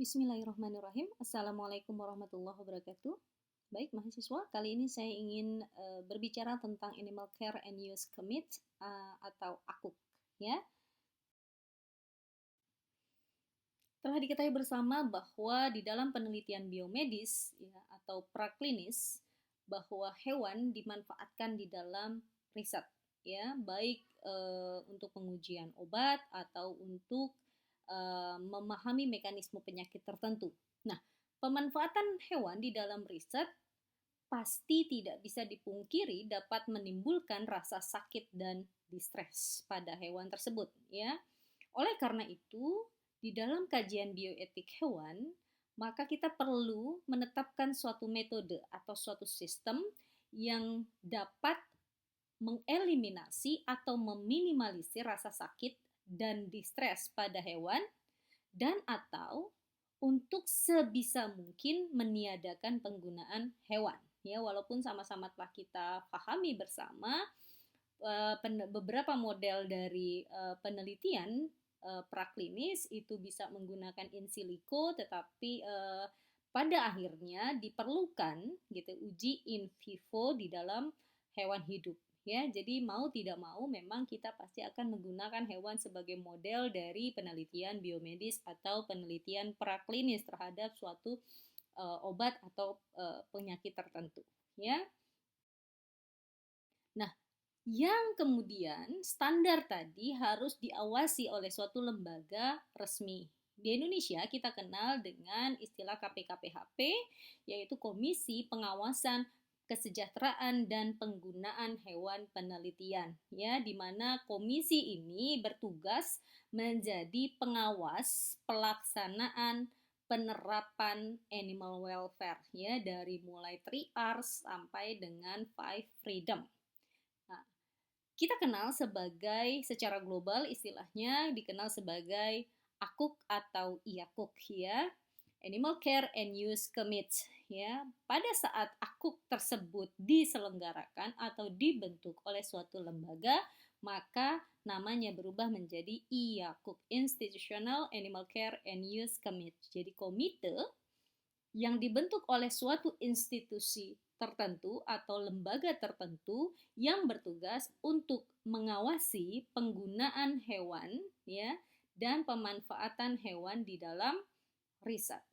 Bismillahirrahmanirrahim. Assalamualaikum warahmatullahi wabarakatuh. Baik, mahasiswa, kali ini saya ingin berbicara tentang Animal Care and Use Commit atau AKUK. Ya, telah diketahui bersama bahwa di dalam penelitian biomedis ya, atau praklinis bahwa hewan dimanfaatkan di dalam riset, ya, baik untuk pengujian obat atau untuk memahami mekanisme penyakit tertentu. Nah, pemanfaatan hewan di dalam riset pasti tidak bisa dipungkiri dapat menimbulkan rasa sakit dan distres pada hewan tersebut, ya. Oleh karena itu, di dalam kajian bioetik hewan, maka kita perlu menetapkan suatu metode atau suatu sistem yang dapat mengeliminasi atau meminimalisir rasa sakit dan distres pada hewan dan atau untuk sebisa mungkin meniadakan penggunaan hewan. Ya, walaupun sama-sama telah kita pahami bersama beberapa model dari penelitian praklinis itu bisa menggunakan in silico, tetapi pada akhirnya diperlukan gitu uji in vivo di dalam hewan hidup. Ya, jadi mau tidak mau memang kita pasti akan menggunakan hewan sebagai model dari penelitian biomedis atau penelitian praklinis terhadap suatu obat atau penyakit tertentu, ya. Nah, yang kemudian standar tadi harus diawasi oleh suatu lembaga resmi. Di Indonesia kita kenal dengan istilah KPKPHP, yaitu Komisi Pengawasan Kesejahteraan dan Penggunaan Hewan Penelitian, ya, di mana komisi ini bertugas menjadi pengawas pelaksanaan penerapan animal welfare, ya, dari mulai 3Rs sampai dengan 5 freedom. Nah, kita kenal sebagai secara global istilahnya dikenal sebagai AKUK atau IAKUK, ya. Animal Care and Use Commit, ya. Pada saat AKUK tersebut diselenggarakan atau dibentuk oleh suatu lembaga, maka namanya berubah menjadi IAKUK, Institutional Animal Care and Use Commit. Jadi komite yang dibentuk oleh suatu institusi tertentu atau lembaga tertentu yang bertugas untuk mengawasi penggunaan hewan, ya, dan pemanfaatan hewan di dalam riset.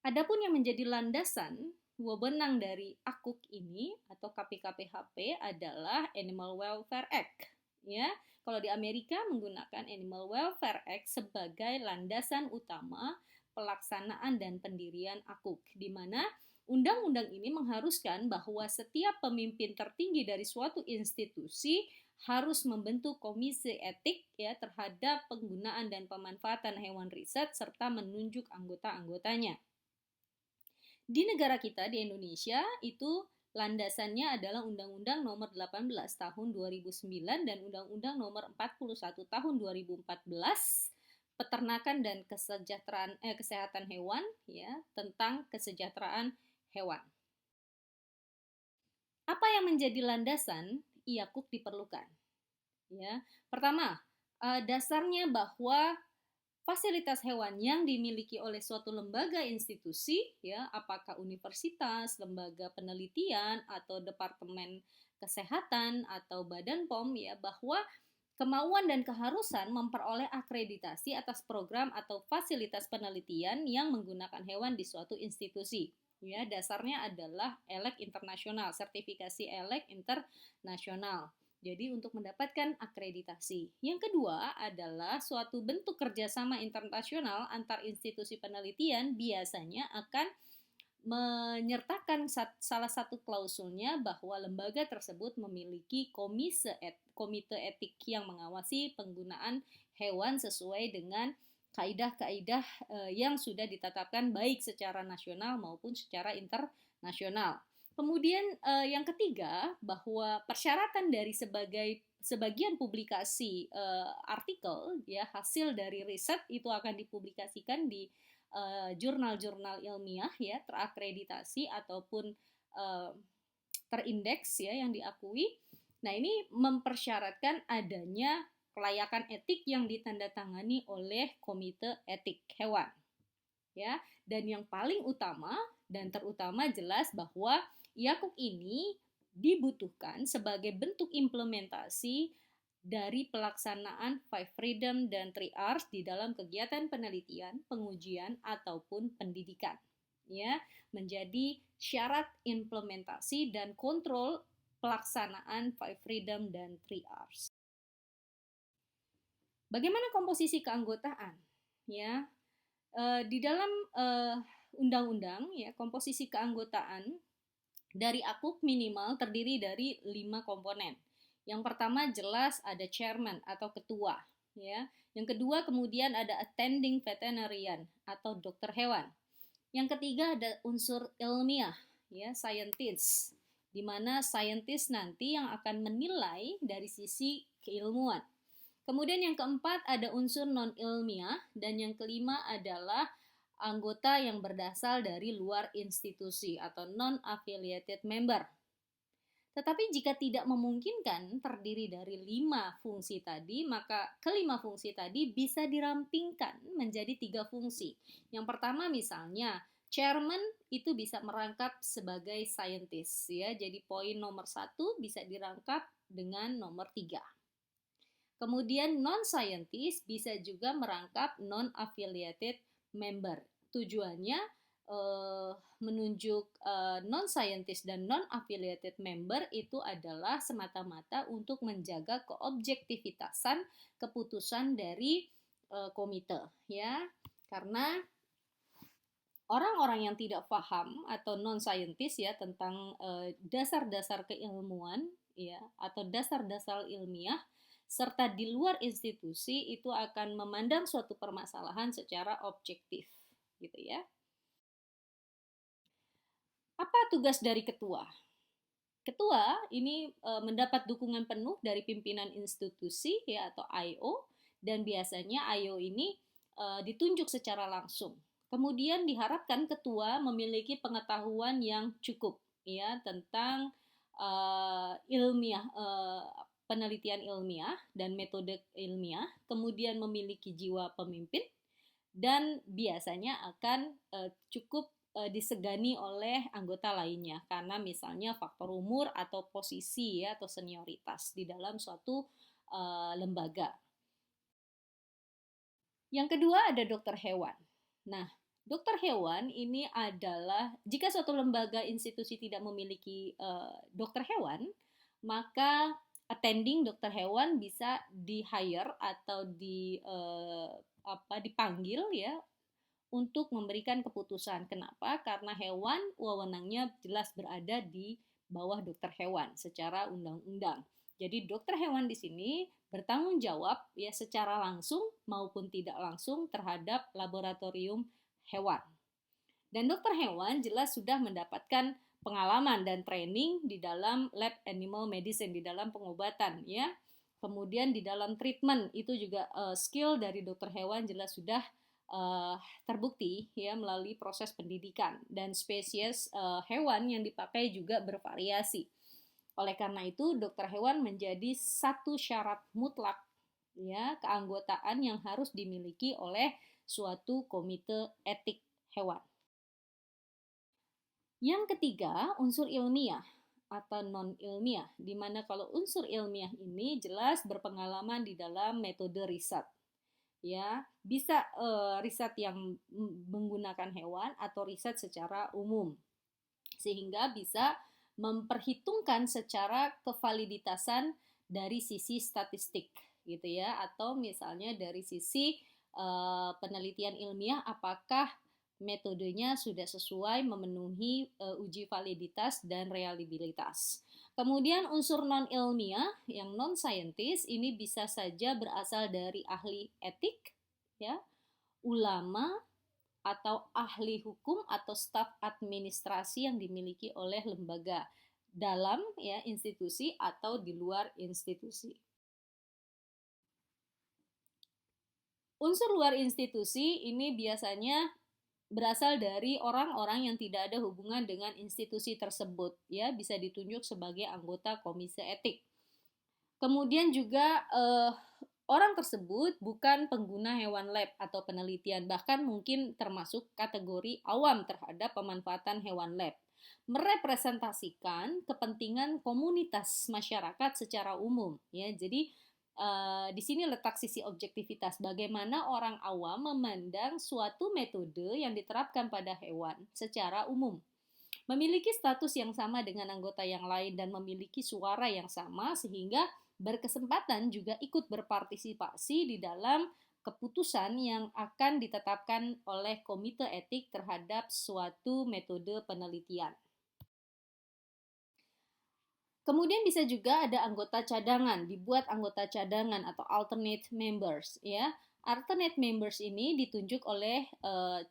Adapun yang menjadi landasan wewenang dari AKUK ini atau KPKPHP adalah Animal Welfare Act, ya. Kalau di Amerika menggunakan Animal Welfare Act sebagai landasan utama pelaksanaan dan pendirian AKUK, di mana undang-undang ini mengharuskan bahwa setiap pemimpin tertinggi dari suatu institusi harus membentuk komisi etik, ya, terhadap penggunaan dan pemanfaatan hewan riset serta menunjuk anggota-anggotanya. Di negara kita, di Indonesia, itu landasannya adalah Undang-Undang Nomor 18 Tahun 2009 dan Undang-Undang Nomor 41 Tahun 2014 Peternakan dan Kesehatan Hewan, ya, tentang kesejahteraan hewan. Apa yang menjadi landasan IAKUK diperlukan? Ya, pertama, dasarnya bahwa fasilitas hewan yang dimiliki oleh suatu lembaga institusi, ya, apakah universitas, lembaga penelitian atau departemen kesehatan atau badan POM, ya, bahwa kemauan dan keharusan memperoleh akreditasi atas program atau fasilitas penelitian yang menggunakan hewan di suatu institusi. Ya, dasarnya adalah ELEC internasional, sertifikasi ELEC internasional. Jadi untuk mendapatkan akreditasi. Yang kedua adalah suatu bentuk kerjasama internasional antar institusi penelitian biasanya akan menyertakan salah satu klausulnya bahwa lembaga tersebut memiliki komite etik yang mengawasi penggunaan hewan sesuai dengan kaidah-kaidah yang sudah ditetapkan baik secara nasional maupun secara internasional. Kemudian yang ketiga, bahwa persyaratan dari sebagian publikasi artikel, ya, hasil dari riset itu akan dipublikasikan di jurnal-jurnal ilmiah, ya, terakreditasi ataupun terindeks, ya, yang diakui. Nah, ini mempersyaratkan adanya kelayakan etik yang ditandatangani oleh Komite Etik Hewan. Ya, dan yang paling utama dan terutama jelas bahwa IAKUK ini dibutuhkan sebagai bentuk implementasi dari pelaksanaan Five Freedom dan 3 Rs di dalam kegiatan penelitian, pengujian ataupun pendidikan. Ya, menjadi syarat implementasi dan kontrol pelaksanaan Five Freedom dan 3 Rs. Bagaimana komposisi keanggotaan? Ya, di dalam undang-undang ya, komposisi keanggotaan dari AKUK minimal terdiri dari 5 komponen. Yang pertama jelas ada chairman atau ketua, ya. Yang kedua kemudian ada attending veterinarian atau dokter hewan. Yang ketiga ada unsur ilmiah, ya, scientist, di mana scientist nanti yang akan menilai dari sisi keilmuan. Kemudian yang keempat ada unsur non-ilmiah, dan yang kelima adalah anggota yang berasal dari luar institusi atau non-affiliated member. Tetapi jika tidak memungkinkan terdiri dari 5 fungsi tadi, maka kelima fungsi tadi bisa dirampingkan menjadi 3 fungsi. Yang pertama misalnya, chairman itu bisa merangkap sebagai scientist, ya. Jadi poin nomor 1 bisa dirangkap dengan nomor 3. Kemudian non-scientist bisa juga merangkap non-affiliated member. Tujuannya menunjuk non-scientist dan non-affiliated member itu adalah semata-mata untuk menjaga keobjektivitasan keputusan dari komite, ya. Karena orang-orang yang tidak paham atau non-scientist ya tentang dasar-dasar keilmuan, ya, atau dasar-dasar ilmiah serta di luar institusi itu akan memandang suatu permasalahan secara objektif, gitu ya. Apa tugas dari ketua? Ketua ini mendapat dukungan penuh dari pimpinan institusi ya atau I.O. dan biasanya I.O. ini ditunjuk secara langsung. Kemudian diharapkan ketua memiliki pengetahuan yang cukup ya tentang ilmiah, penelitian ilmiah dan metode ilmiah, kemudian memiliki jiwa pemimpin dan biasanya akan cukup disegani oleh anggota lainnya karena misalnya faktor umur atau posisi ya atau senioritas di dalam suatu lembaga. Yang kedua ada dokter hewan. Nah, dokter hewan ini adalah jika suatu lembaga institusi tidak memiliki dokter hewan, maka attending dokter hewan bisa di-hire atau dipanggil ya untuk memberikan keputusan. Kenapa? Karena hewan wewenangnya jelas berada di bawah dokter hewan secara undang-undang. Jadi dokter hewan di sini bertanggung jawab ya secara langsung maupun tidak langsung terhadap laboratorium hewan. Dan dokter hewan jelas sudah mendapatkan pengalaman dan training di dalam lab animal medicine, di dalam pengobatan ya. Kemudian di dalam treatment itu juga skill dari dokter hewan jelas sudah terbukti ya melalui proses pendidikan dan spesies hewan yang dipakai juga bervariasi. Oleh karena itu, dokter hewan menjadi satu syarat mutlak ya keanggotaan yang harus dimiliki oleh suatu komite etik hewan. Yang ketiga, unsur ilmiah atau non-ilmiah, di mana kalau unsur ilmiah ini jelas berpengalaman di dalam metode riset. Ya, bisa riset yang menggunakan hewan atau riset secara umum. Sehingga bisa memperhitungkan secara kevaliditasan dari sisi statistik gitu ya atau misalnya dari sisi penelitian ilmiah apakah metodenya sudah sesuai memenuhi uji validitas dan reliabilitas. Kemudian unsur non-ilmiah yang non-scientist ini bisa saja berasal dari ahli etik, ya, ulama, atau ahli hukum atau staf administrasi yang dimiliki oleh lembaga dalam ya institusi atau di luar institusi. Unsur luar institusi ini biasanya berasal dari orang-orang yang tidak ada hubungan dengan institusi tersebut ya bisa ditunjuk sebagai anggota komisi etik. Kemudian juga orang tersebut bukan pengguna hewan lab atau penelitian, bahkan mungkin termasuk kategori awam terhadap pemanfaatan hewan lab. Merepresentasikan kepentingan komunitas masyarakat secara umum, ya. Jadi di sini letak sisi objektivitas, bagaimana orang awam memandang suatu metode yang diterapkan pada hewan secara umum. Memiliki status yang sama dengan anggota yang lain dan memiliki suara yang sama sehingga berkesempatan juga ikut berpartisipasi di dalam keputusan yang akan ditetapkan oleh komite etik terhadap suatu metode penelitian. Kemudian bisa juga ada anggota cadangan, dibuat anggota cadangan atau alternate members, ya. Alternate members ini ditunjuk oleh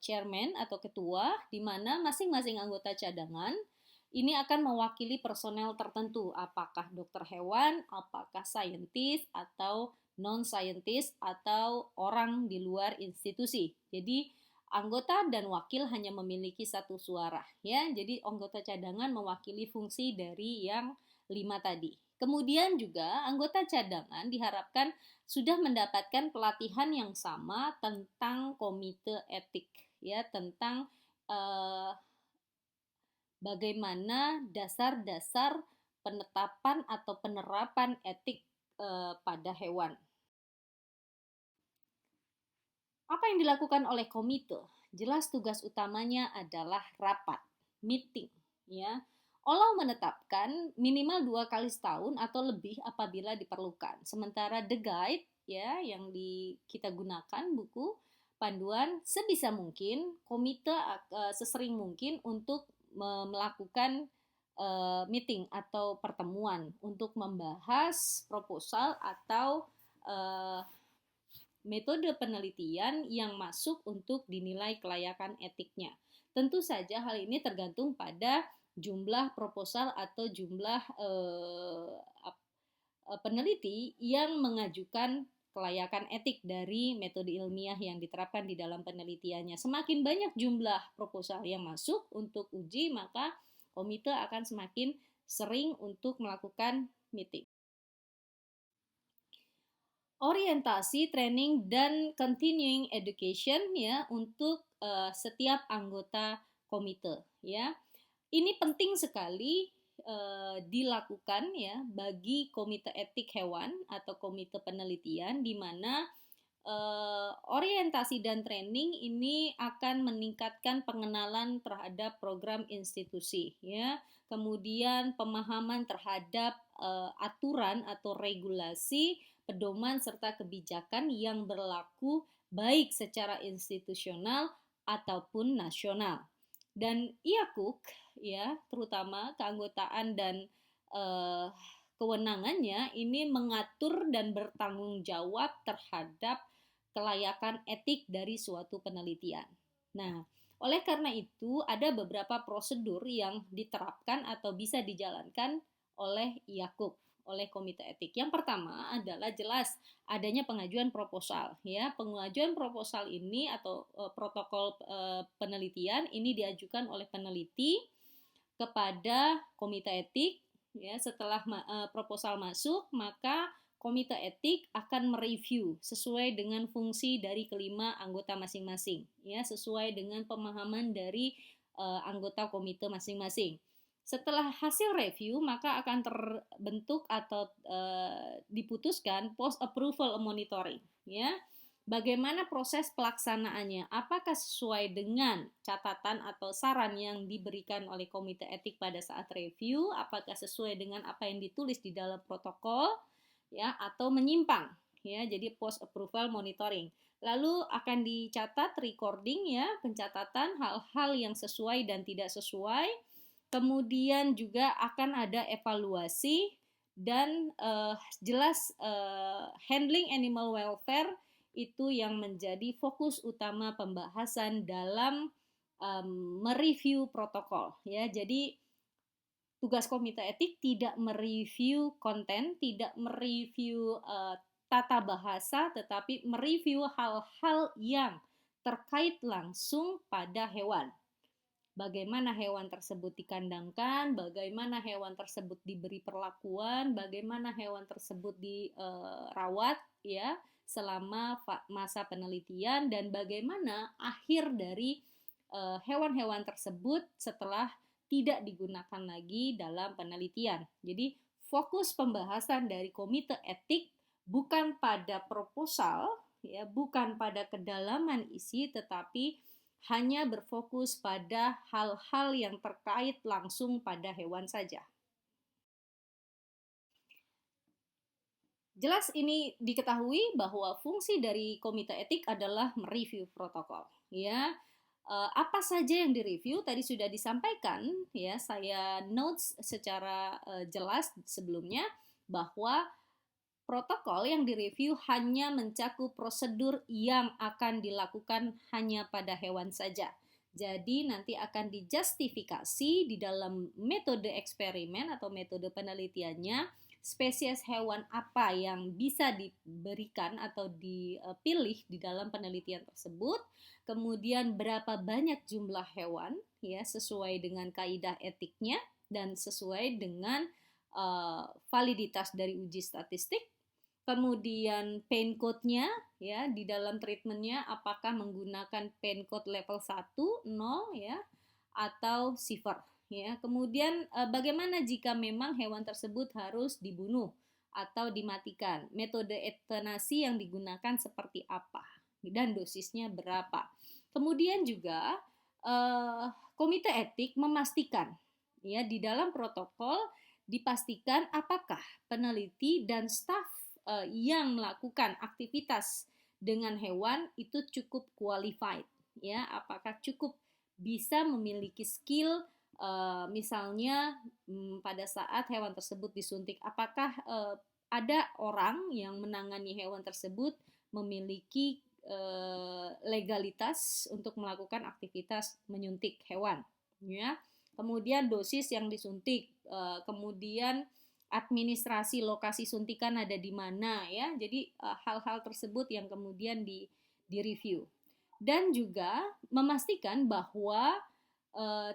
chairman atau ketua, di mana masing-masing anggota cadangan ini akan mewakili personel tertentu, apakah dokter hewan, apakah saintis atau non-saintis atau orang di luar institusi. Jadi anggota dan wakil hanya memiliki satu suara, ya. Jadi anggota cadangan mewakili fungsi dari yang 5 tadi. Kemudian juga anggota cadangan diharapkan sudah mendapatkan pelatihan yang sama tentang komite etik, ya, tentang bagaimana dasar-dasar penetapan atau penerapan etik pada hewan. Apa yang dilakukan oleh komite? Jelas tugas utamanya adalah rapat, meeting, ya. Olau menetapkan minimal 2 kali setahun atau lebih apabila diperlukan. Sementara the guide, ya, yang kita gunakan buku panduan, sebisa mungkin komite sesering mungkin untuk melakukan meeting atau pertemuan untuk membahas proposal atau metode penelitian yang masuk untuk dinilai kelayakan etiknya. Tentu saja hal ini tergantung pada jumlah proposal atau jumlah peneliti yang mengajukan kelayakan etik dari metode ilmiah yang diterapkan di dalam penelitiannya. Semakin banyak jumlah proposal yang masuk untuk uji, maka komite akan semakin sering untuk melakukan meeting. Orientasi, training, dan continuing education, ya, untuk setiap anggota komite, ya. Ini penting sekali dilakukan, ya, bagi komite etik hewan atau komite penelitian, di mana orientasi dan training ini akan meningkatkan pengenalan terhadap program institusi, ya. Kemudian pemahaman terhadap aturan atau regulasi, pedoman serta kebijakan yang berlaku baik secara institusional ataupun nasional. Dan IAKUK, ya, terutama keanggotaan dan kewenangannya ini mengatur dan bertanggung jawab terhadap kelayakan etik dari suatu penelitian. Nah, oleh karena itu ada beberapa prosedur yang diterapkan atau bisa dijalankan oleh IAKUK, oleh komite etik. Yang pertama adalah jelas adanya pengajuan proposal, ya. Pengajuan proposal ini atau protokol penelitian ini diajukan oleh peneliti kepada komite etik, ya. Setelah proposal masuk, maka komite etik akan mereview sesuai dengan fungsi dari kelima anggota masing-masing, ya, sesuai dengan pemahaman dari anggota komite masing-masing. Setelah hasil review, maka akan terbentuk atau diputuskan post approval monitoring, ya. Bagaimana proses pelaksanaannya? Apakah sesuai dengan catatan atau saran yang diberikan oleh komite etik pada saat review? Apakah sesuai dengan apa yang ditulis di dalam protokol, ya, atau menyimpang, ya? Jadi post approval monitoring. Lalu akan dicatat recording, ya, pencatatan hal-hal yang sesuai dan tidak sesuai. Kemudian juga akan ada evaluasi dan jelas handling animal welfare itu yang menjadi fokus utama pembahasan dalam mereview protokol, ya. Jadi tugas komite etik tidak mereview konten, tidak mereview tata bahasa, tetapi mereview hal-hal yang terkait langsung pada hewan. bagaimana hewan tersebut dikandangkan, bagaimana hewan tersebut diberi perlakuan, bagaimana hewan tersebut dirawat ya selama masa penelitian, dan bagaimana akhir dari hewan-hewan tersebut setelah tidak digunakan lagi dalam penelitian. Jadi fokus pembahasan dari komite etik bukan pada proposal, ya, bukan pada kedalaman isi, tetapi hanya berfokus pada hal-hal yang terkait langsung pada hewan saja. Jelas ini diketahui bahwa fungsi dari komite etik adalah mereview protokol, ya. Apa saja yang direview tadi sudah disampaikan, ya, saya notes secara jelas sebelumnya bahwa protokol yang direview hanya mencakup prosedur yang akan dilakukan hanya pada hewan saja. Jadi nanti akan dijustifikasi di dalam metode eksperimen atau metode penelitiannya, spesies hewan apa yang bisa diberikan atau dipilih di dalam penelitian tersebut, kemudian berapa banyak jumlah hewan, ya, sesuai dengan kaidah etiknya dan sesuai dengan validitas dari uji statistik. Kemudian pain code-nya, ya, di dalam treatmentnya apakah menggunakan pain code level 1, 0, ya, atau severe, ya. Kemudian bagaimana jika memang hewan tersebut harus dibunuh atau dimatikan, metode eutanasi yang digunakan seperti apa dan dosisnya berapa. Kemudian juga komite etik memastikan, ya, di dalam protokol dipastikan apakah peneliti dan staf yang melakukan aktivitas dengan hewan itu cukup qualified, ya, apakah cukup bisa memiliki skill, misalnya pada saat hewan tersebut disuntik, apakah ada orang yang menangani hewan tersebut memiliki legalitas untuk melakukan aktivitas menyuntik hewan, ya. Kemudian dosis yang disuntik, kemudian administrasi lokasi suntikan ada di mana, ya. Jadi hal-hal tersebut yang kemudian direview. Dan juga memastikan bahwa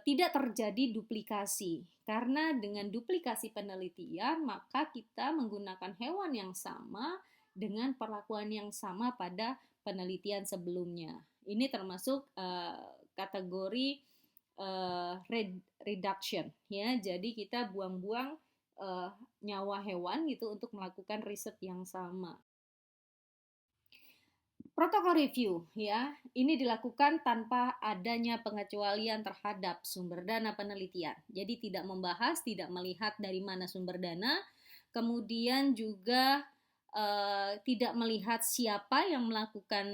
tidak terjadi duplikasi. Karena dengan duplikasi penelitian, maka kita menggunakan hewan yang sama dengan perlakuan yang sama pada penelitian sebelumnya. Ini termasuk kategori reduction, ya. Jadi kita buang-buang nyawa hewan gitu untuk melakukan riset yang sama. Protokol review, ya, ini dilakukan tanpa adanya pengecualian terhadap sumber dana penelitian. Jadi tidak membahas, tidak melihat dari mana sumber dana, kemudian juga tidak melihat siapa yang melakukan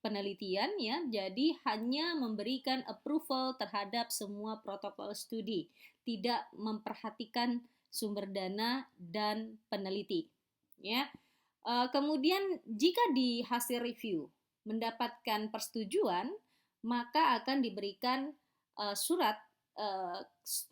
penelitian, ya. Jadi hanya memberikan approval terhadap semua protokol studi, tidak memperhatikan sumber dana dan peneliti, ya. Kemudian jika di hasil review mendapatkan persetujuan, maka akan diberikan surat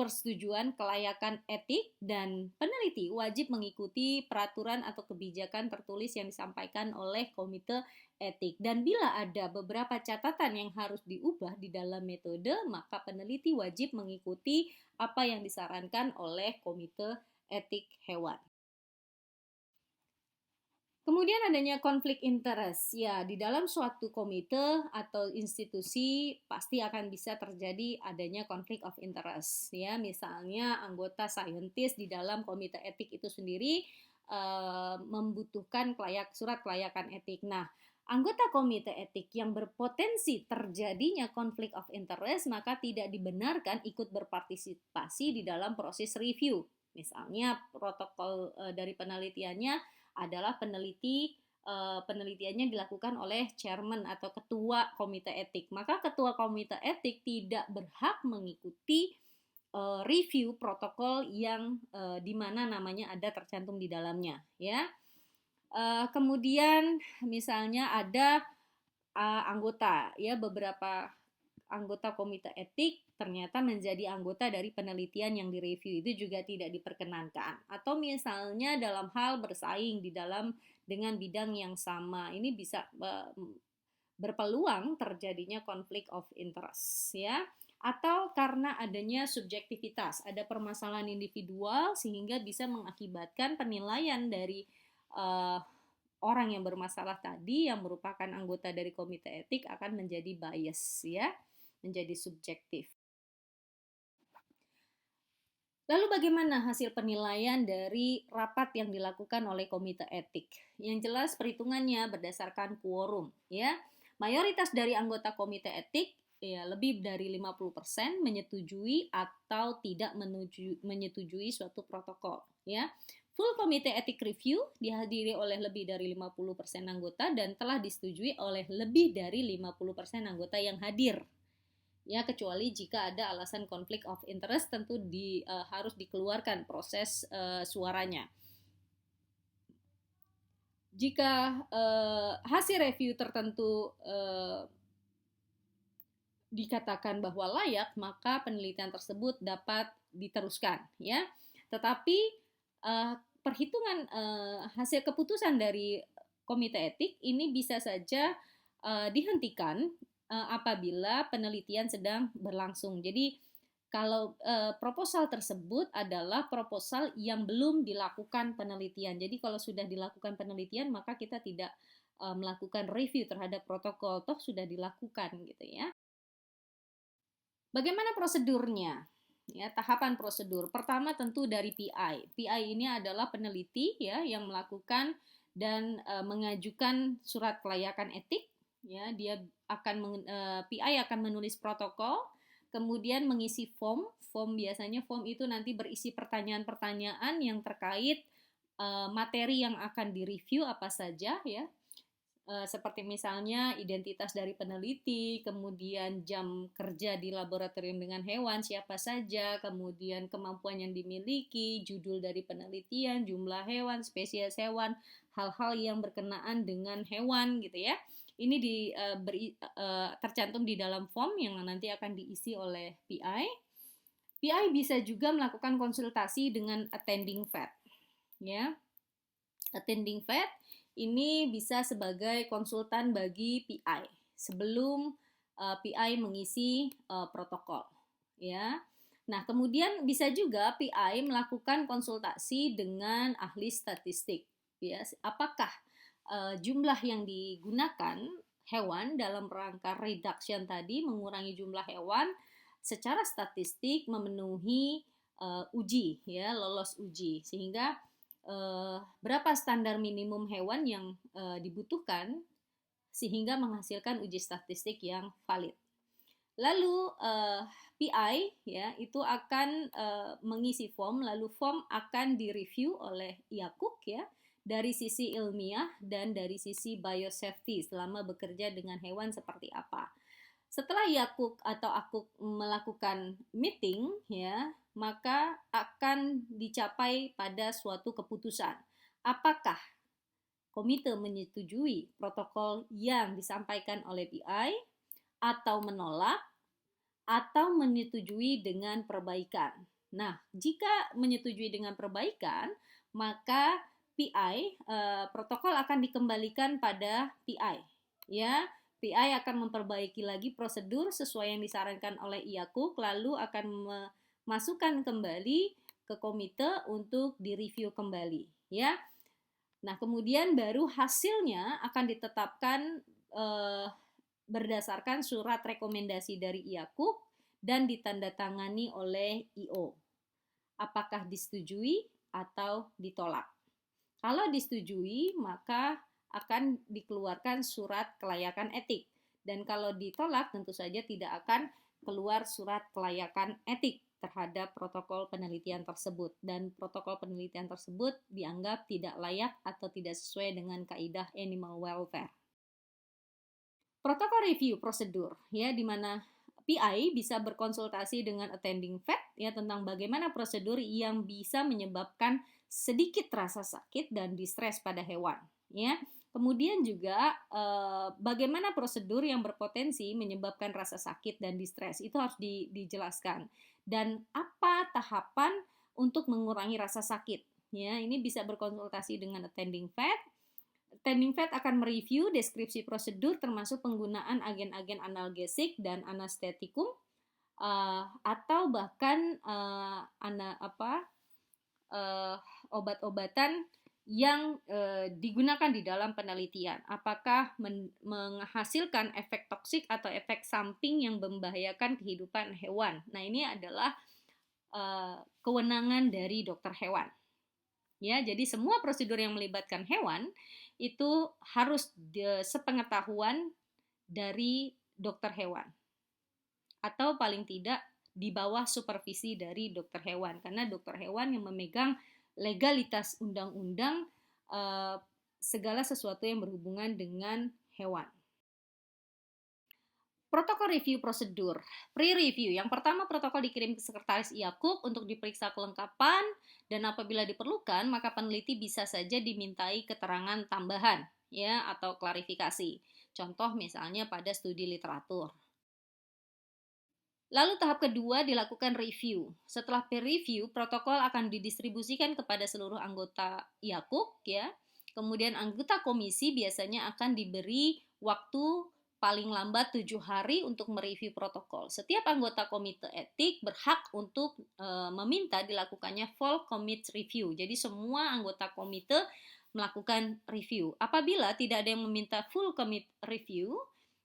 persetujuan kelayakan etik, dan peneliti wajib mengikuti peraturan atau kebijakan tertulis yang disampaikan oleh komite etik. Dan bila ada beberapa catatan yang harus diubah di dalam metode, maka peneliti wajib mengikuti apa yang disarankan oleh komite etik hewan. Kemudian adanya konflik interest. Ya, di dalam suatu komite atau institusi pasti akan bisa terjadi adanya konflik of interest. Ya, misalnya anggota saintis di dalam komite etik itu sendiri membutuhkan surat kelayakan etik. Nah, anggota komite etik yang berpotensi terjadinya konflik of interest maka tidak dibenarkan ikut berpartisipasi di dalam proses review. Misalnya protokol dari penelitiannya adalah penelitiannya dilakukan oleh chairman atau ketua komite etik. Maka ketua komite etik tidak berhak mengikuti review protokol yang di mana namanya ada tercantum di dalamnya, ya. Kemudian misalnya ada anggota, ya, beberapa anggota komite etik ternyata menjadi anggota dari penelitian yang direview, itu juga tidak diperkenankan. Atau misalnya dalam hal bersaing dengan bidang yang sama, ini bisa berpeluang terjadinya konflik of interest, ya. atau karena adanya subjektivitas, ada permasalahan individual sehingga bisa mengakibatkan penilaian dari uh, orang yang bermasalah tadi yang merupakan anggota dari komite etik akan menjadi bias ya, menjadi subjektif. Lalu bagaimana hasil penilaian dari rapat yang dilakukan oleh komite etik? Yang jelas perhitungannya berdasarkan quorum ya. Mayoritas dari anggota komite etik ya lebih dari 50% menyetujui atau tidak menyetujui suatu protokol ya. Full komite etik review dihadiri oleh lebih dari 50% anggota dan telah disetujui oleh lebih dari 50% anggota yang hadir. Ya, kecuali jika ada alasan konflik of interest tentu harus dikeluarkan proses suaranya. Jika hasil review tertentu dikatakan bahwa layak, maka penelitian tersebut dapat diteruskan ya. Tetapi perhitungan hasil keputusan dari komite etik ini bisa saja dihentikan apabila penelitian sedang berlangsung. Jadi kalau proposal tersebut adalah proposal yang belum dilakukan penelitian. Jadi kalau sudah dilakukan penelitian maka kita tidak melakukan review terhadap protokol, toh sudah dilakukan gitu ya. Bagaimana prosedurnya? Ya, tahapan prosedur. Pertama tentu dari PI. PI ini adalah peneliti ya yang melakukan dan mengajukan surat kelayakan etik. Ya, dia akan PI akan menulis protokol, kemudian mengisi form. Biasanya form itu nanti berisi pertanyaan-pertanyaan yang terkait materi yang akan direview apa saja ya. Seperti misalnya identitas dari peneliti, kemudian jam kerja di laboratorium dengan hewan siapa saja, kemudian kemampuan yang dimiliki, judul dari penelitian, jumlah hewan, spesies hewan, hal-hal yang berkenaan dengan hewan gitu ya. Ini tercantum di dalam form yang nanti akan diisi oleh PI. PI bisa juga melakukan konsultasi dengan attending vet ya. Attending vet ini bisa sebagai konsultan bagi PI sebelum PI mengisi protokol ya. Nah, kemudian bisa juga PI melakukan konsultasi dengan ahli statistik ya. Apakah jumlah yang digunakan hewan dalam rangka reduction tadi, mengurangi jumlah hewan secara statistik memenuhi uji ya, lolos uji, sehingga berapa standar minimum hewan yang dibutuhkan sehingga menghasilkan uji statistik yang valid. Lalu PI ya itu akan mengisi form, lalu form akan direview oleh IAKUK ya dari sisi ilmiah dan dari sisi biosafety selama bekerja dengan hewan seperti apa. Setelah IAKUK atau AKUK melakukan meeting ya, maka akan dicapai pada suatu keputusan. Apakah komite menyetujui protokol yang disampaikan oleh PI atau menolak atau menyetujui dengan perbaikan. Nah, jika menyetujui dengan perbaikan, maka PI protokol akan dikembalikan pada PI. Ya, PI akan memperbaiki lagi prosedur sesuai yang disarankan oleh IAKUK, lalu akan memasukkan kembali ke komite untuk direview kembali. Ya, nah kemudian baru hasilnya akan ditetapkan berdasarkan surat rekomendasi dari IAKUK dan ditandatangani oleh IO. Apakah disetujui atau ditolak? Kalau disetujui, maka akan dikeluarkan surat kelayakan etik. Dan kalau ditolak, tentu saja tidak akan keluar surat kelayakan etik terhadap protokol penelitian tersebut. Dan protokol penelitian tersebut dianggap tidak layak atau tidak sesuai dengan kaidah animal welfare. Protokol review prosedur ya, di mana PI bisa berkonsultasi dengan attending vet ya tentang bagaimana prosedur yang bisa menyebabkan sedikit rasa sakit dan distres pada hewan ya. Kemudian juga bagaimana prosedur yang berpotensi menyebabkan rasa sakit dan distres itu harus dijelaskan, dan apa tahapan untuk mengurangi rasa sakit ya. Ini bisa berkonsultasi dengan attending vet. Attending vet akan mereview deskripsi prosedur termasuk penggunaan agen-agen analgesik dan anestetikum, atau bahkan uh, obat-obatan yang digunakan di dalam penelitian. Apakah menghasilkan efek toksik atau efek samping yang membahayakan kehidupan hewan. Nah, ini adalah kewenangan dari dokter hewan. Ya, jadi semua prosedur yang melibatkan hewan itu harus sepengetahuan dari dokter hewan. Atau paling tidak di bawah supervisi dari dokter hewan, karena dokter hewan yang memegang legalitas undang-undang segala sesuatu yang berhubungan dengan hewan. Protokol review prosedur. Pre-review. Yang pertama, protokol dikirim ke sekretaris IAKUK untuk diperiksa kelengkapan, dan apabila diperlukan, maka peneliti bisa saja dimintai keterangan tambahan ya atau klarifikasi. Contoh misalnya pada studi literatur. Lalu tahap kedua dilakukan review. Setelah peer review, protokol akan didistribusikan kepada seluruh anggota IAKUK ya. Kemudian anggota komisi biasanya akan diberi waktu paling lambat 7 hari untuk mereview protokol. Setiap anggota komite etik berhak untuk meminta dilakukannya full commit review. Jadi semua anggota komite melakukan review. Apabila tidak ada yang meminta full commit review,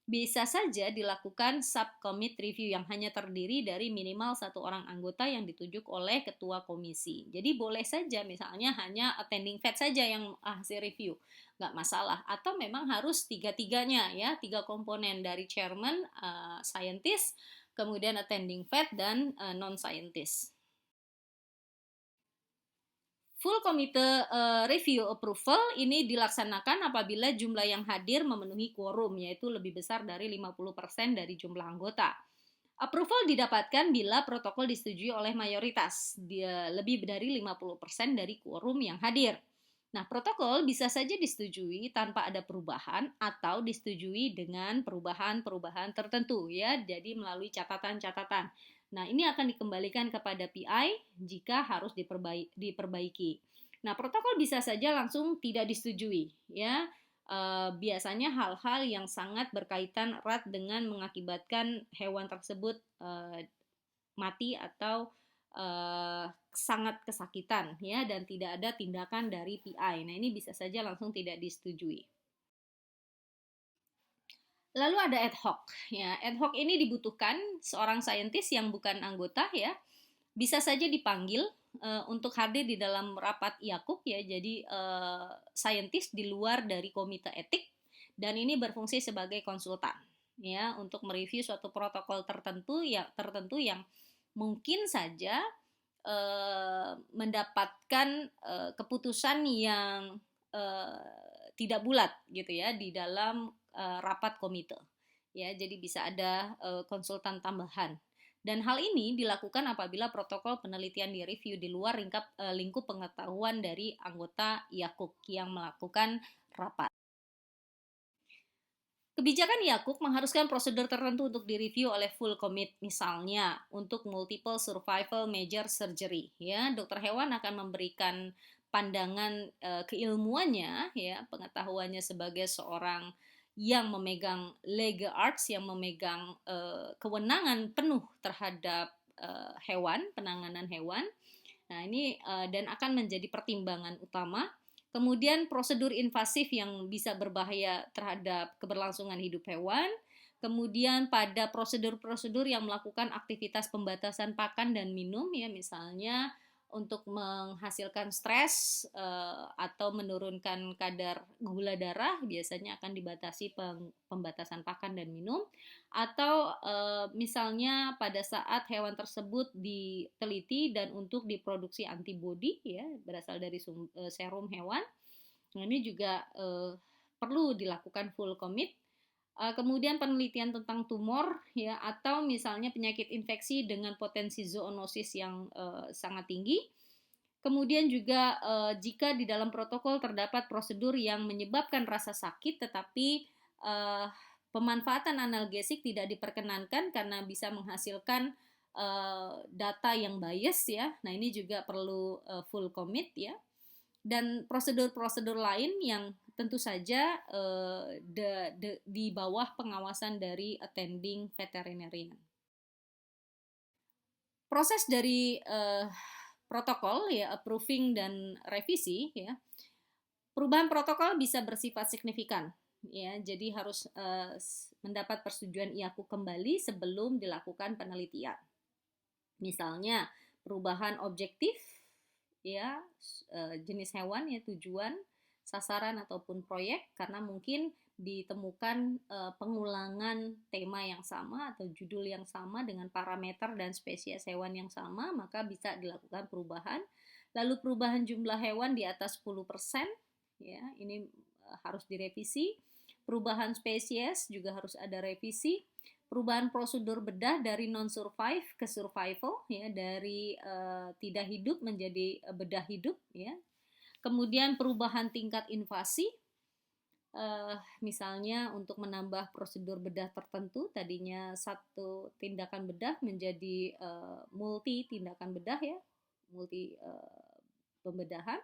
bisa saja dilakukan subcommit review yang hanya terdiri dari minimal 1 orang anggota yang ditunjuk oleh ketua komisi. Jadi boleh saja misalnya hanya attending fact saja yang hasil review, nggak masalah. Atau memang harus tiga-tiganya ya, 3 komponen dari chairman, scientist, kemudian attending fact, dan non-scientist. Full Committee Review Approval ini dilaksanakan apabila jumlah yang hadir memenuhi quorum, yaitu lebih besar dari 50% dari jumlah anggota. Approval didapatkan bila protokol disetujui oleh mayoritas, dia lebih dari 50% dari quorum yang hadir. Nah, protokol bisa saja disetujui tanpa ada perubahan atau disetujui dengan perubahan-perubahan tertentu ya, jadi melalui catatan-catatan. Nah, ini akan dikembalikan kepada PI jika harus diperbaiki. Nah, protokol bisa saja langsung tidak disetujui, ya. Biasanya hal-hal yang sangat berkaitan erat dengan mengakibatkan hewan tersebut mati atau sangat kesakitan, ya, dan tidak ada tindakan dari PI. Nah, ini bisa saja langsung tidak disetujui. Lalu ada ad hoc. Ya, ad hoc ini dibutuhkan seorang saintis yang bukan anggota ya, bisa saja dipanggil untuk hadir di dalam rapat IAKUK ya. Jadi saintis di luar dari komite etik, dan ini berfungsi sebagai konsultan ya untuk mereview suatu protokol tertentu yang mungkin saja mendapatkan keputusan yang tidak bulat gitu ya di dalam rapat komite ya, jadi bisa ada konsultan tambahan, dan hal ini dilakukan apabila protokol penelitian direview di luar lingkup pengetahuan dari anggota IAKUK yang melakukan rapat. Kebijakan IAKUK mengharuskan prosedur tertentu untuk direview oleh full commit, misalnya untuk multiple survival major surgery ya, dokter hewan akan memberikan pandangan keilmuannya ya, pengetahuannya sebagai seorang yang memegang legal arts, yang memegang kewenangan penuh terhadap hewan, penanganan hewan. Nah, ini dan akan menjadi pertimbangan utama. Kemudian prosedur invasif yang bisa berbahaya terhadap keberlangsungan hidup hewan. Kemudian pada prosedur-prosedur yang melakukan aktivitas pembatasan pakan dan minum ya, misalnya untuk menghasilkan stres atau menurunkan kadar gula darah, biasanya akan dibatasi pembatasan pakan dan minum. Atau misalnya pada saat hewan tersebut diteliti dan untuk diproduksi antibodi ya, berasal dari serum hewan. Nah, ini juga perlu dilakukan full commit. Kemudian penelitian tentang tumor ya, atau misalnya penyakit infeksi dengan potensi zoonosis yang sangat tinggi. Kemudian juga jika di dalam protokol terdapat prosedur yang menyebabkan rasa sakit tetapi pemanfaatan analgesik tidak diperkenankan karena bisa menghasilkan data yang bias ya. Nah, ini juga perlu full commit ya. Dan prosedur-prosedur lain yang tentu saja di bawah pengawasan dari attending veterinarian. Proses dari protokol ya, approving dan revisi ya. Perubahan protokol bisa bersifat signifikan ya. Jadi harus mendapat persetujuan IAKU kembali sebelum dilakukan penelitian. Misalnya perubahan objektif ya, jenis hewan ya, tujuan, sasaran ataupun proyek, karena mungkin ditemukan pengulangan tema yang sama atau judul yang sama dengan parameter dan spesies hewan yang sama, maka bisa dilakukan perubahan. Lalu perubahan jumlah hewan di atas 10% ya, ini harus direvisi. Perubahan spesies juga harus ada revisi. Perubahan prosedur bedah dari non-survive ke survival ya, dari tidak hidup menjadi bedah hidup ya. Kemudian perubahan tingkat invasi, misalnya untuk menambah prosedur bedah tertentu, tadinya satu tindakan bedah menjadi multi tindakan bedah ya, multi pembedahan.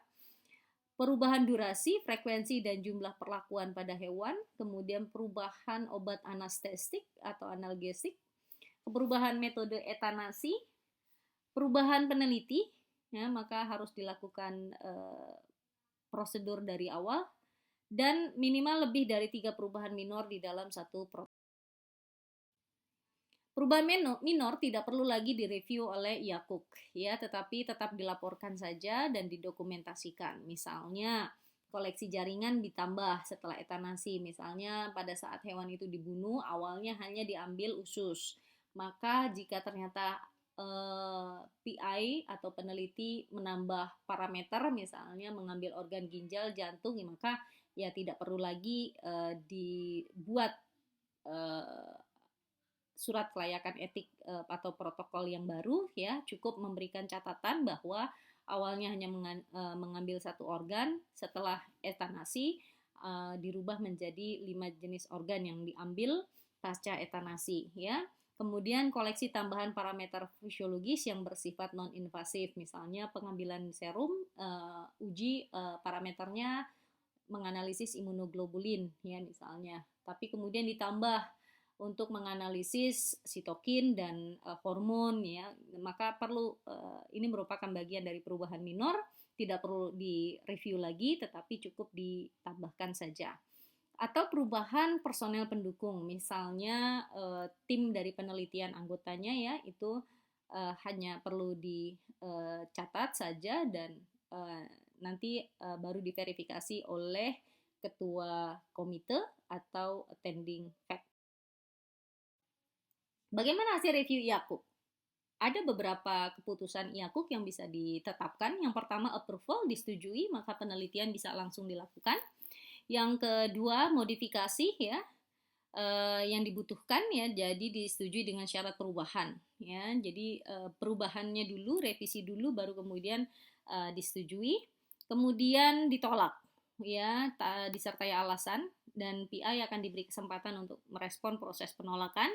Perubahan durasi, frekuensi, dan jumlah perlakuan pada hewan, kemudian perubahan obat anestesik atau analgesik, perubahan metode etanasi, perubahan peneliti, ya, maka harus dilakukan prosedur dari awal, dan minimal lebih dari 3 perubahan minor di dalam satu protokol. Perubahan minor tidak perlu lagi direview oleh IAKUK, ya, tetapi tetap dilaporkan saja dan didokumentasikan. Misalnya, koleksi jaringan ditambah setelah etanasi. Misalnya, pada saat hewan itu dibunuh, awalnya hanya diambil usus. Maka, jika ternyata PI atau peneliti menambah parameter, misalnya mengambil organ ginjal, jantung, maka ya tidak perlu lagi dibuat surat kelayakan etik atau protokol yang baru ya, cukup memberikan catatan bahwa awalnya hanya mengambil satu organ, setelah etanasi dirubah menjadi 5 jenis organ yang diambil pasca etanasi ya. Kemudian koleksi tambahan parameter fisiologis yang bersifat non-invasif, misalnya pengambilan serum, uji parameternya menganalisis imunoglobulin ya misalnya, tapi kemudian ditambah untuk menganalisis sitokin dan hormon ya, maka perlu ini merupakan bagian dari perubahan minor, tidak perlu direview lagi tetapi cukup ditambahkan saja. Atau perubahan personel pendukung, misalnya tim dari penelitian anggotanya ya, itu hanya perlu dicatat saja dan nanti baru diverifikasi oleh ketua komite atau attending fact. Bagaimana hasil review IAKUK? Ada beberapa keputusan IAKUK yang bisa ditetapkan. Yang pertama, approval, disetujui, maka penelitian bisa langsung dilakukan. Yang kedua, modifikasi ya, yang dibutuhkan ya, jadi disetujui dengan syarat perubahan ya. Jadi perubahannya dulu, revisi dulu, baru kemudian disetujui. Kemudian ditolak ya, disertai alasan, dan PI akan diberi kesempatan untuk merespon proses penolakan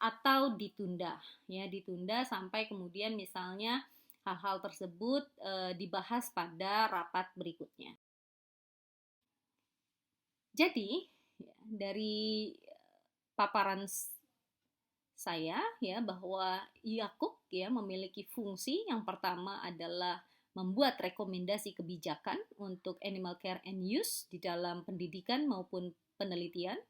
atau ditunda ya, ditunda sampai kemudian misalnya hal-hal tersebut dibahas pada rapat berikutnya. Jadi dari paparan saya ya, bahwa IAKUK ya memiliki fungsi yang pertama adalah membuat rekomendasi kebijakan untuk animal care and use di dalam pendidikan maupun penelitian.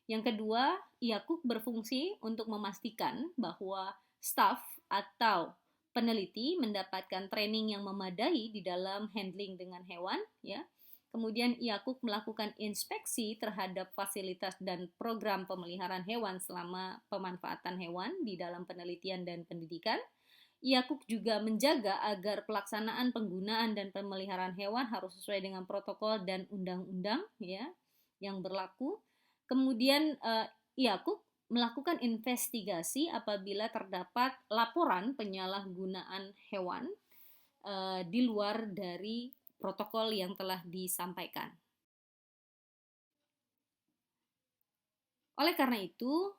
Yang kedua, IAKUK berfungsi untuk memastikan bahwa staf atau peneliti mendapatkan training yang memadai di dalam handling dengan hewan ya. Kemudian IAKUK melakukan inspeksi terhadap fasilitas dan program pemeliharaan hewan selama pemanfaatan hewan di dalam penelitian dan pendidikan. IAKUK juga menjaga agar pelaksanaan penggunaan dan pemeliharaan hewan harus sesuai dengan protokol dan undang-undang ya yang berlaku. Kemudian IAKUK melakukan investigasi apabila terdapat laporan penyalahgunaan hewan di luar dari protokol yang telah disampaikan. Oleh karena itu,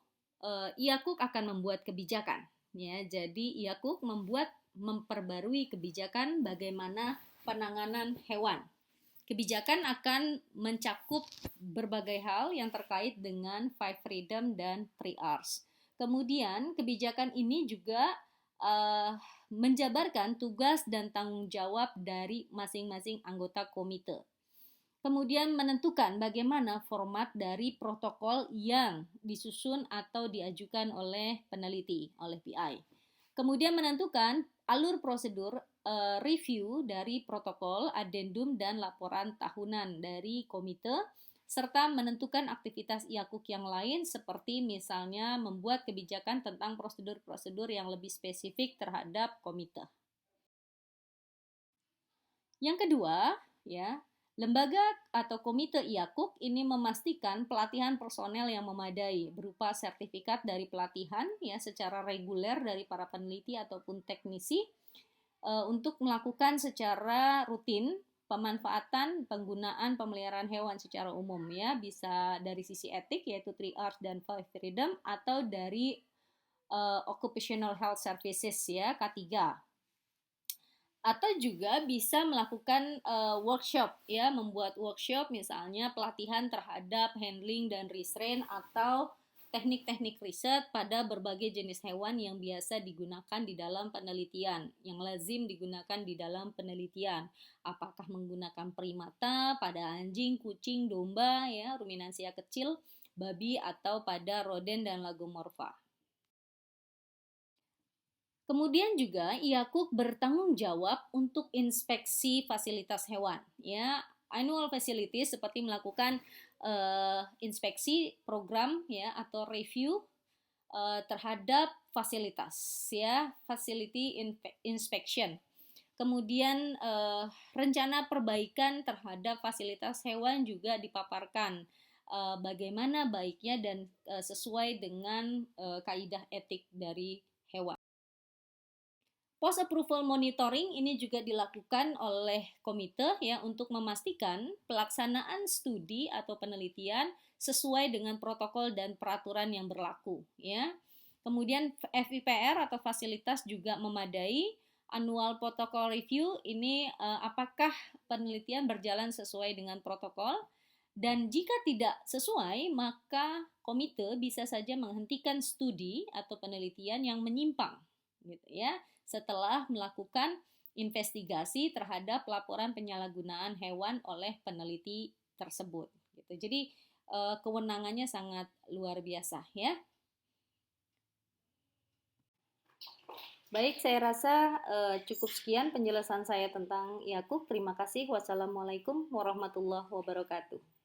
IAKUK akan membuat kebijakan. Ya, jadi IAKUK memperbarui kebijakan bagaimana penanganan hewan. Kebijakan akan mencakup berbagai hal yang terkait dengan 5 freedom dan 3 R's. Kemudian kebijakan ini juga uh, menjabarkan tugas dan tanggung jawab dari masing-masing anggota komite. Kemudian menentukan bagaimana format dari protokol yang disusun atau diajukan oleh peneliti, oleh PI. Kemudian menentukan alur prosedur review dari protokol, adendum, dan laporan tahunan dari komite, serta menentukan aktivitas IAKUK yang lain seperti misalnya membuat kebijakan tentang prosedur-prosedur yang lebih spesifik terhadap komite. Yang kedua, ya, lembaga atau komite IAKUK ini memastikan pelatihan personel yang memadai berupa sertifikat dari pelatihan ya secara reguler dari para peneliti ataupun teknisi untuk melakukan secara rutin pemanfaatan penggunaan pemeliharaan hewan secara umum ya, bisa dari sisi etik yaitu 3Rs dan 5 Freedom atau dari Occupational Health Services ya, K3. Atau juga bisa melakukan workshop ya, membuat workshop misalnya pelatihan terhadap handling dan restraint atau teknik-teknik riset pada berbagai jenis hewan yang biasa digunakan di dalam penelitian, yang lazim digunakan di dalam penelitian. Apakah menggunakan primata pada anjing, kucing, domba ya, ruminansia kecil, babi atau pada roden dan lagomorfa. Kemudian juga IAKUK bertanggung jawab untuk inspeksi fasilitas hewan. Ya, annual facilities seperti melakukan inspeksi program ya atau review terhadap fasilitas ya, facility inspection. Kemudian rencana perbaikan terhadap fasilitas hewan juga dipaparkan. Bagaimana baiknya dan sesuai dengan kaidah etik dari hewan. Post approval monitoring ini juga dilakukan oleh komite ya untuk memastikan pelaksanaan studi atau penelitian sesuai dengan protokol dan peraturan yang berlaku ya. Kemudian FIPR atau fasilitas juga memadai. Annual protocol review ini apakah penelitian berjalan sesuai dengan protokol, dan jika tidak sesuai maka komite bisa saja menghentikan studi atau penelitian yang menyimpang gitu ya, setelah melakukan investigasi terhadap laporan penyalahgunaan hewan oleh peneliti tersebut gitu. Jadi kewenangannya sangat luar biasa ya. Baik, saya rasa cukup sekian penjelasan saya tentang IAKUK. Terima kasih. Wassalamualaikum warahmatullahi wabarakatuh.